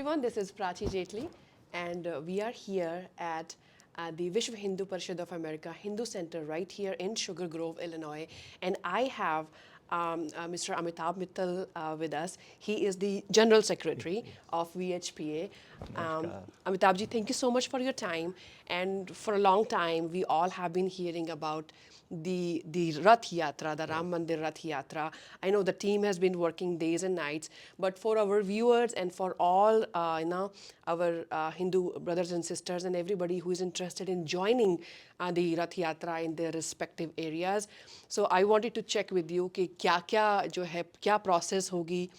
everyone, this is Prachi Jetli, and we are here at the Vishwa Hindu Parishad of America Hindu Center right here in Sugar Grove, Illinois. And I have Mr. Amitabh Mittal with us. He is the General Secretary of VHPA. Amitabh ji, thank you so much for your time. And for a long time, we all have been hearing about the Rath Yatra, the Ram Mandir Rath Yatra. I know the team has been working days and nights, but for our viewers and for all our Hindu brothers and sisters and everybody who is interested in joining the Rath Yatra in their respective areas, so I wanted to check with you कि क्या-क्या जो है क्या process होगी,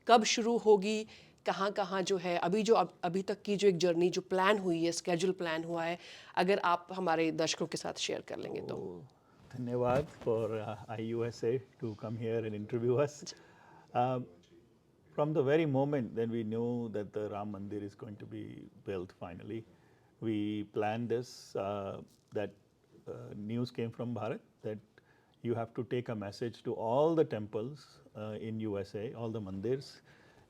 कब शुरू होगी, कहाँ-कहाँ जो है अभी तक की जो एक जर्नी जो प्लान हुई है, स्केड्यूल प्लान हुआ है, अगर आप हमारे दर्शकों के साथ शेयर कर लेंगे तो Dhanyawad for IUSA to come here and interview us. From the very moment that we knew that the Ram Mandir is going to be built finally, we planned this, that news came from Bharat that you have to take a message to all the temples in USA, all the mandirs,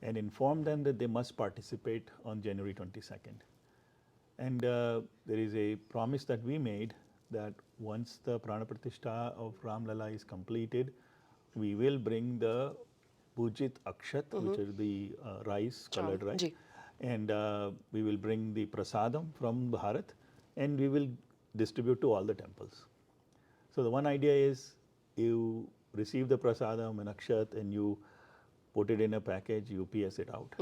and inform them that they must participate on January 22nd. And there is a promise that we made that once the Prana Pratishtha of Ram Lala is completed, we will bring the Pujit Akshat, which is the rice, colored rice, and we will bring the Prasadam from Bharat, and we will distribute to all the temples. So the one idea is you receive the Prasadam and Akshat and you put it in a package, you PS it out.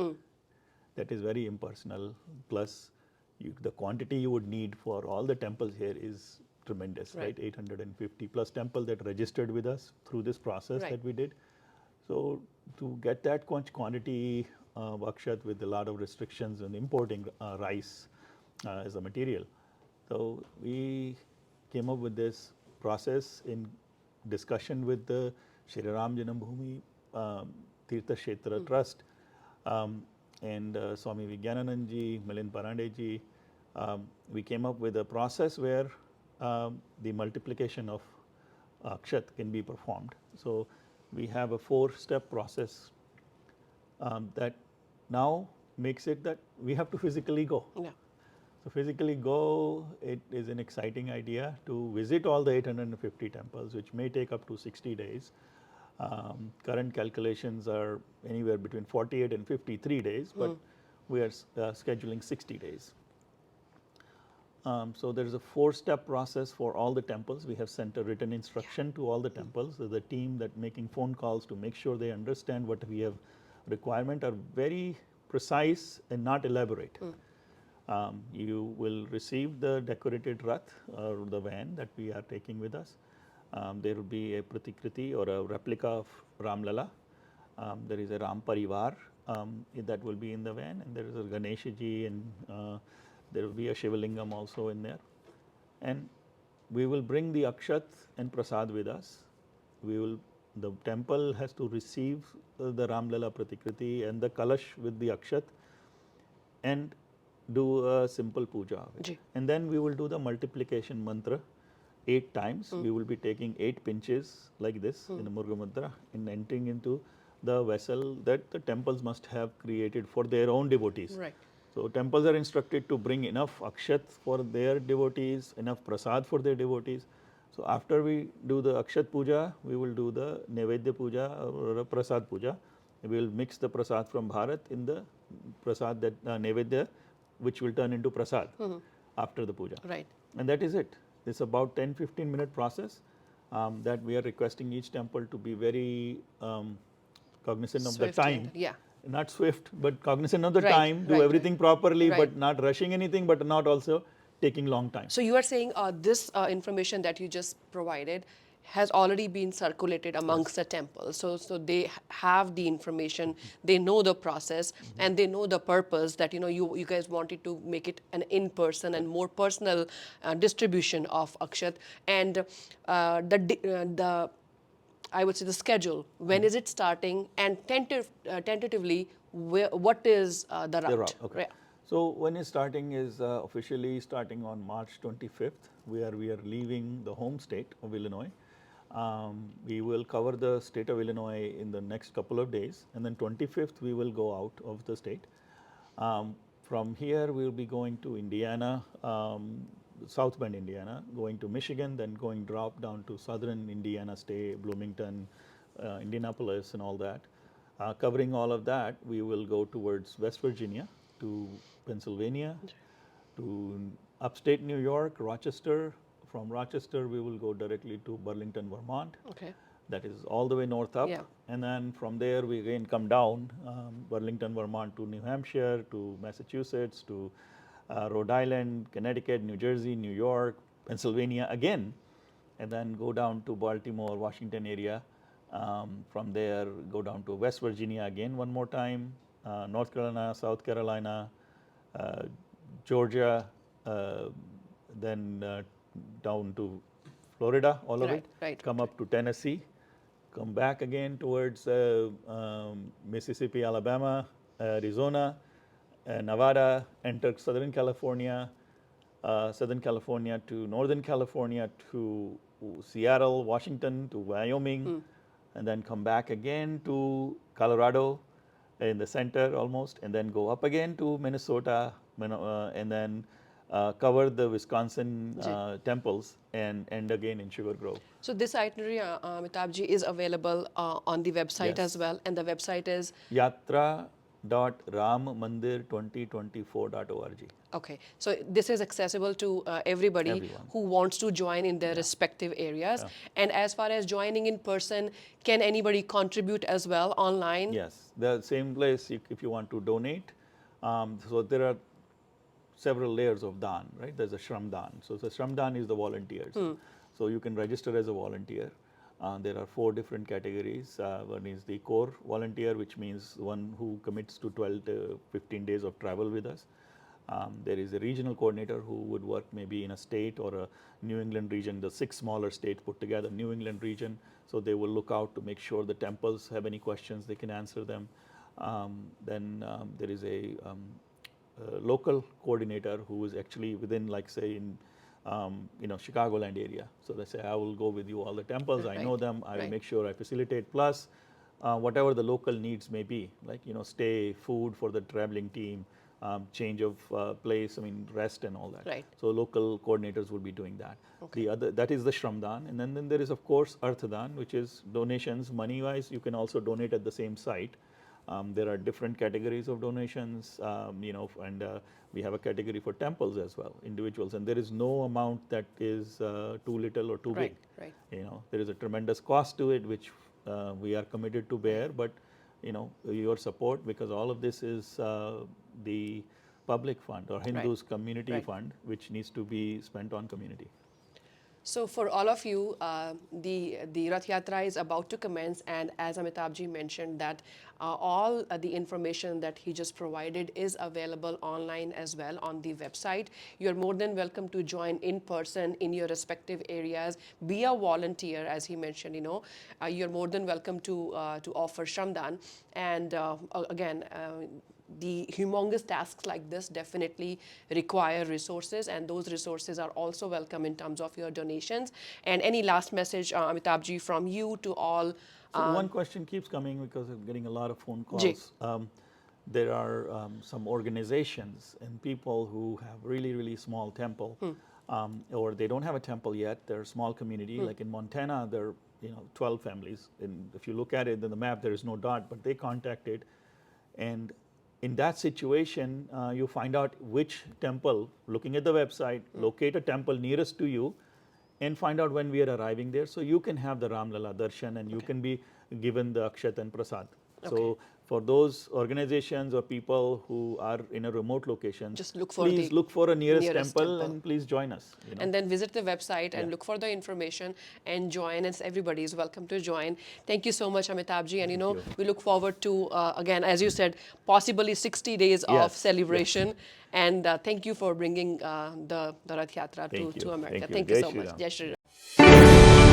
That is very impersonal. Plus, the quantity you would need for all the temples here is tremendous, right? 850 plus temples that registered with us through this process that we did. So to get that quantity of akshat with a lot of restrictions on importing rice as a material. So we came up with this process in discussion with the Shri Ram Janambhoomi Tirtha Kshetra Trust and Swami Vijnanand ji, Milind Parande ji. We came up with a process where the multiplication of akshat can be performed. So we have a 4-step process that now makes it that we have to physically go. So physically go, it is an exciting idea to visit all the 850 temples, which may take up to 60 days. Current calculations are anywhere between 48 and 53 days, but we are scheduling 60 days. So there is a 4-step process for all the temples. We have sent a written instruction to all the temples. So the team that making phone calls to make sure they understand what we have requirement are very precise and not elaborate. You will receive the decorated Rath or the van that we are taking with us. There will be a Pratikriti or a replica of Ram Lala. There is a Ram Parivar that will be in the van, and there is a Ganesha ji, and there will be a Shivalingam also in there. And we will bring the Akshat and Prasad with us. The temple has to receive the Ram Lala Pratikriti and the Kalash with the Akshat and do a simple puja. And then we will do the multiplication mantra 8 times. We will be taking 8 pinches like this in the Murga Mudra and entering into the vessel that the temples must have created for their own devotees. So temples are instructed to bring enough akshat for their devotees, enough prasad for their devotees. So after we do the akshat puja, we will do the nevedya puja or prasad puja. We will mix the prasad from Bharat in the prasad that nevedya, which will turn into prasad after the puja. And that is it. It's about 10-15 minute process that we are requesting each temple to be very cognizant of the time. Not swift, but cognizant of the time, do everything properly, but not rushing anything, but not also taking long time. So you are saying this information that you just provided has already been circulated amongst the temples. So they have the information, they know the process, and they know the purpose that you guys wanted to make it an in-person and more personal distribution of akshat. And I would say the schedule, when is it starting, and tentatively, what is the route? So when it's starting is officially starting on March 25th, where we are leaving the home state of Illinois. We will cover the state of Illinois in the next couple of days, and then 25th we will go out of the state. From here, we'll be going to Indiana, South Bend, Indiana, going to Michigan, then going drop down to southern Indiana State, Bloomington, Indianapolis, and all that. Covering all of that, we will go towards West Virginia, to Pennsylvania, to upstate New York, Rochester. From Rochester, we will go directly to Burlington, Vermont. Okay. That is all the way north up. Yeah. And then from there, we again come down, Burlington, Vermont to New Hampshire, to Massachusetts, to Rhode Island, Connecticut, New Jersey, New York, Pennsylvania again, and then go down to Baltimore, Washington area. From there, go down to West Virginia again one more time, North Carolina, South Carolina, Georgia, then down to Florida, all of Right, it. right, Come up to Tennessee, come back again towards Mississippi, Alabama, Arizona, Nevada, enter Southern California to Northern California to Seattle, Washington to Wyoming, and then come back again to Colorado in the center almost, and then go up again to Minnesota, and then cover the Wisconsin temples and end again in Sugar Grove. So this itinerary, Amitabh ji, is available on the website Yes. as well, and the website is? Yatra.rammandir2024.org. Okay, so this is accessible to everybody Everyone. who wants to join in their respective areas. And as far as joining in person, can anybody contribute as well online? Yes, the same place if you want to donate. So there are several layers of dan, right? There's a Shram Dan. So the Shram Dan is the volunteers. So you can register as a volunteer. There are 4 different categories. One is the core volunteer, which means one who commits to 12 to 15 days of travel with us. There is a regional coordinator who would work maybe in a state or a New England region, the 6 smaller states put together, New England region. So they will look out to make sure the temples have any questions, they can answer them. Then there is a local coordinator who is actually within, like say in Chicagoland area. So they say, I will go with you all the temples. I know them. I will make sure I facilitate. Plus, whatever the local needs may be, like stay, food for the traveling team, change of place. I mean, rest and all that. Right. So local coordinators will be doing that. Okay. That is the Shramdan, and then there is of course Arthadan, which is donations money wise. You can also donate at the same site. There are different categories of donations, and we have a category for temples as well, individuals, and there is no amount that is too little or too big. Right. There is a tremendous cost to it, which we are committed to bear, but your support, because all of this is the public fund or Hindus community fund, which needs to be spent on community. So for all of you, the Rath Yatra is about to commence, and as Amitabh ji mentioned that all the information that he just provided is available online as well on the website. You're more than welcome to join in person in your respective areas. Be a volunteer, as he mentioned. You're more than welcome to offer Shramdan, and again. The humongous tasks like this definitely require resources, and those resources are also welcome in terms of your donations. And any last message, Amitabh ji, from you to all? So one question keeps coming because I'm getting a lot of phone calls. There are some organizations and people who have really, really small temple, or they don't have a temple yet. They're a small community. Like in Montana, there are 12 families. And if you look at it in the map, there is no dot, but they contacted, and in that situation, you find out which temple, looking at the website, locate a temple nearest to you, and find out when we are arriving there. So you can have the Ram Lala Darshan, and you can be given the Akshat and Prasad. So for those organizations or people who are in a remote location, just look for please look for a nearest temple and please join us. And then visit the website and look for the information and join. And everybody is welcome to join. Thank you so much, Amitabh ji. And we look forward to, again, as you said, possibly 60 days of celebration. And thank you for bringing the Rath Yatra to America. Thank you so much. Jai Shri Ram.